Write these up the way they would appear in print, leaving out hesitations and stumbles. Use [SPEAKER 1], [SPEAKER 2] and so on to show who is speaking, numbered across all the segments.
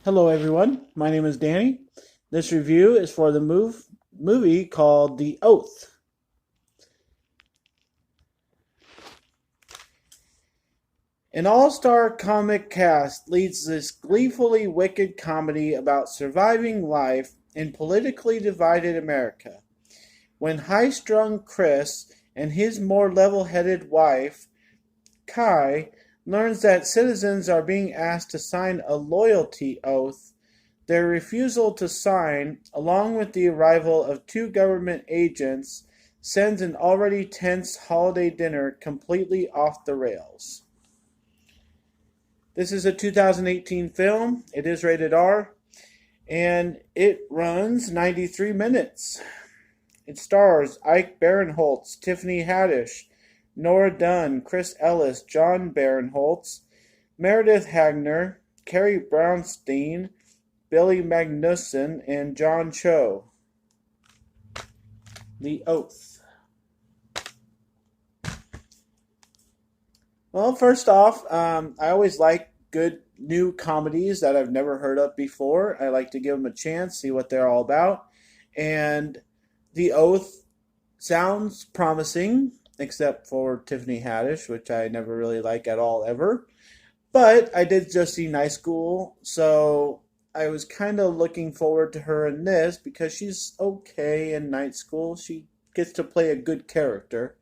[SPEAKER 1] Hello, everyone. My name is Danny. This review is for the movie called The Oath. An all star comic cast leads this gleefully wicked comedy about surviving life in politically divided America. When high strung Chris and his more level headed wife, Kai, learns that citizens are being asked to sign a loyalty oath, their refusal to sign, along with the arrival of two government agents, sends an already tense holiday dinner completely off the rails. This is a 2018 film. It is rated R, and it runs 93 minutes. It stars Ike Barinholtz, Tiffany Haddish, Nora Dunn, Chris Ellis, John Barinholtz, Meredith Hagner, Carrie Brownstein, Billy Magnuson, and John Cho. The Oath. Well, first off, I always like good new comedies that I've never heard of before. I like to give them a chance, see what they're all about. And The Oath sounds promising, except for Tiffany Haddish, which I never really like at all ever. But I did just see Night School, so I was kind of looking forward to her in this because she's okay in Night School. She gets to play a good character.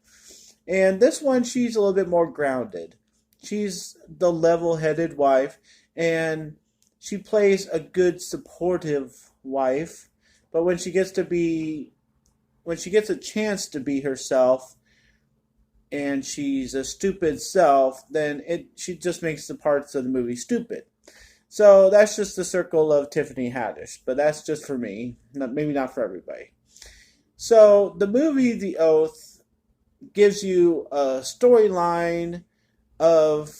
[SPEAKER 1] And this one, she's a little bit more grounded. She's the level headed wife, and she plays a good, supportive wife. But when she gets a chance to be herself, and she's a stupid self, then she just makes the parts of the movie stupid. So that's just the circle of Tiffany Haddish, but that's just for me, maybe not for everybody. So the movie The Oath gives you a storyline of,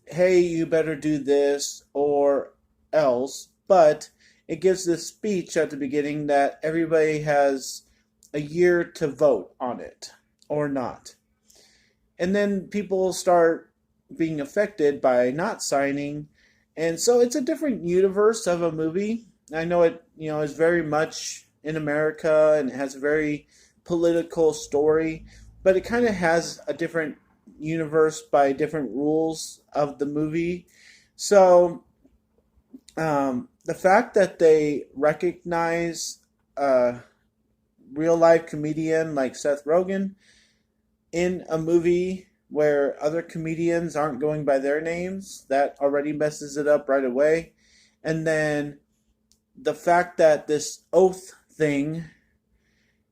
[SPEAKER 1] hey, you better do this or else, but it gives this speech at the beginning that everybody has a year to vote on it or not. And then people start being affected by not signing. And so it's a different universe of a movie. I know it, is very much in America and it has a very political story, but it kind of has a different universe by different rules of the movie. So the fact that they recognize a real life comedian like Seth Rogen in a movie where other comedians aren't going by their names, that already messes it up right away. And then the fact that this oath thing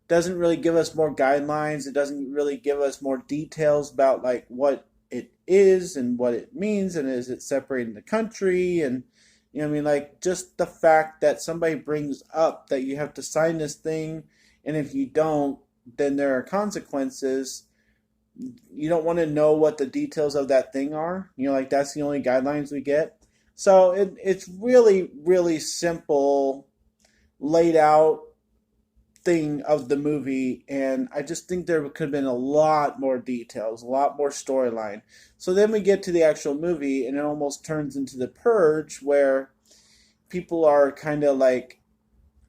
[SPEAKER 1] doesn't really give us more guidelines, it doesn't really give us more details about like what it is and what it means, and is it separating the country, and like just the fact that somebody brings up that you have to sign this thing, and if you don't, then there are consequences. You don't want to know what the details of that thing are. Like that's the only guidelines we get. So it's really, really simple, laid out thing of the movie, and I just think there could have been a lot more details, a lot more storyline. So then we get to the actual movie, and it almost turns into The Purge, where people are kind of like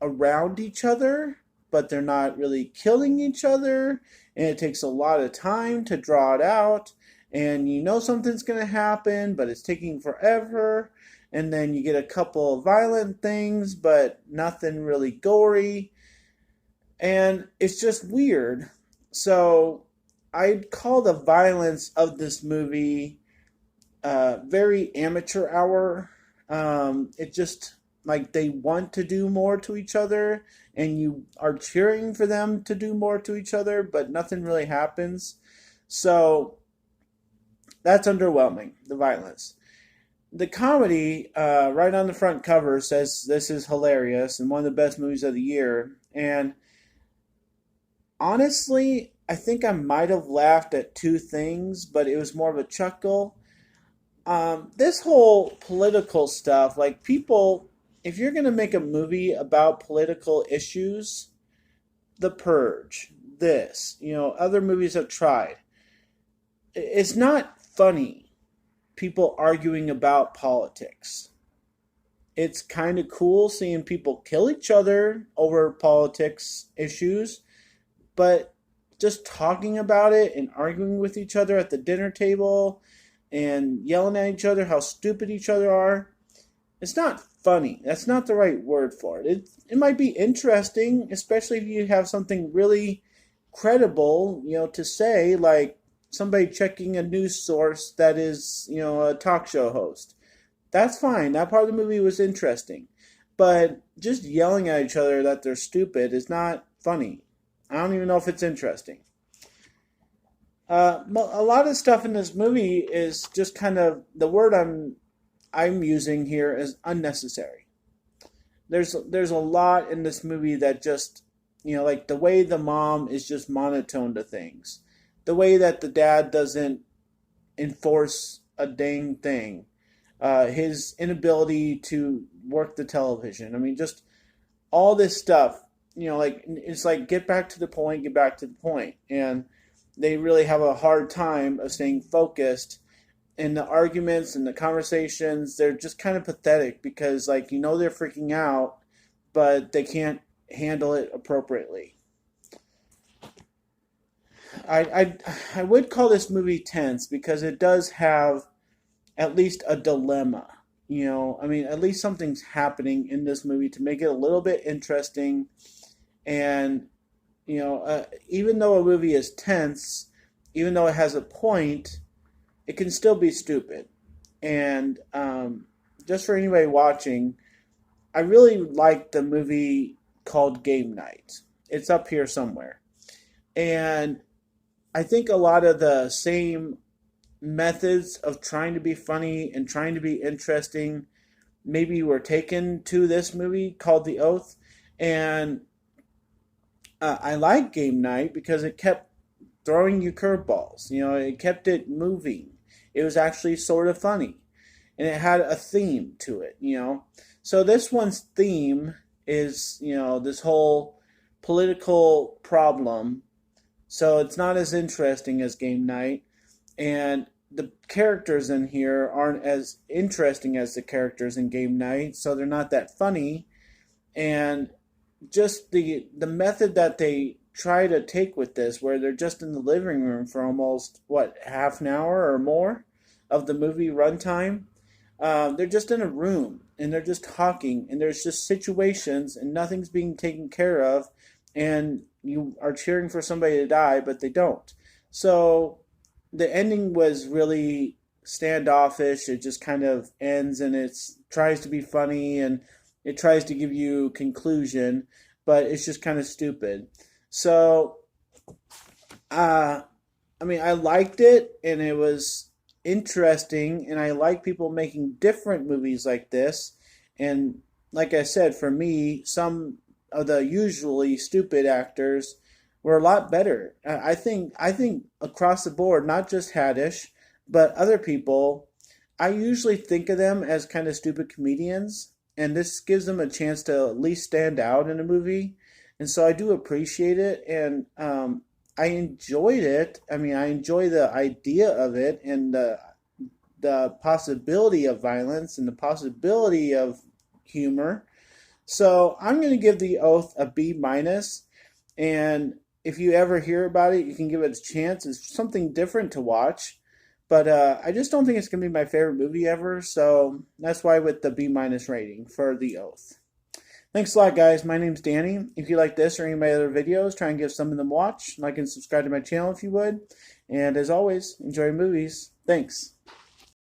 [SPEAKER 1] around each other, but they're not really killing each other, and it takes a lot of time to draw it out, and something's going to happen, but it's taking forever, and then you get a couple of violent things, but nothing really gory, and it's just weird. So I'd call the violence of this movie very amateur hour. It just like they want to do more to each other, and you are cheering for them to do more to each other, but nothing really happens. So that's underwhelming, the violence. The comedy, right on the front cover, says this is hilarious and one of the best movies of the year. And honestly, I think I might have laughed at two things, but it was more of a chuckle. This whole political stuff, like people, if you're going to make a movie about political issues, The Purge, other movies have tried. It's not funny, people arguing about politics. It's kind of cool seeing people kill each other over politics issues, but just talking about it and arguing with each other at the dinner table and yelling at each other how stupid each other are, it's not funny. That's not the right word for it. It might be interesting, especially if you have something really credible, to say, like somebody checking a news source that is, a talk show host. That's fine. That part of the movie was interesting. But just yelling at each other that they're stupid is not funny. I don't even know if it's interesting. A lot of stuff in this movie is just kind of the word I'm using here is unnecessary. There's a lot in this movie that just, like the way the mom is just monotone to things, the way that the dad doesn't enforce a dang thing, his inability to work the television. I mean, just all this stuff. Like it's like get back to the point, get back to the point, and they really have a hard time of staying focused. And the arguments and the conversations, they're just kind of pathetic because, like, they're freaking out, but they can't handle it appropriately. I would call this movie tense because it does have at least a dilemma. I mean, at least something's happening in this movie to make it a little bit interesting. And, even though a movie is tense, even though it has a point, it can still be stupid. And just for anybody watching, I really like the movie called Game Night. It's up here somewhere. And I think a lot of the same methods of trying to be funny and trying to be interesting maybe were taken to this movie called The Oath. And I like Game Night because it kept throwing you curveballs. It kept it moving. It was actually sort of funny. And it had a theme to it, So this one's theme is, this whole political problem. So it's not as interesting as Game Night. And the characters in here aren't as interesting as the characters in Game Night. So they're not that funny. And just the method that they try to take with this, where they're just in the living room for almost half an hour or more of the movie runtime. They're just in a room and they're just talking, and there's just situations and nothing's being taken care of, and you are cheering for somebody to die, but they don't. So the ending was really standoffish. It just kind of ends, and it tries to be funny, and it tries to give you conclusion, but it's just kind of stupid. So, I mean, I liked it, and it was interesting, and I like people making different movies like this. And like I said, for me, some of the usually stupid actors were a lot better. I think across the board, not just Haddish, but other people, I usually think of them as kind of stupid comedians, and this gives them a chance to at least stand out in a movie. And so I do appreciate it, and I enjoyed it. I mean, I enjoy the idea of it and the possibility of violence and the possibility of humor. So I'm going to give The Oath a B minus. And if you ever hear about it, you can give it a chance. It's something different to watch. But I just don't think it's going to be my favorite movie ever. So that's why with the B minus rating for The Oath. Thanks a lot, guys. My name's Danny. If you like this or any of my other videos, try and give some of them a watch. Like and subscribe to my channel if you would. And as always, enjoy movies. Thanks.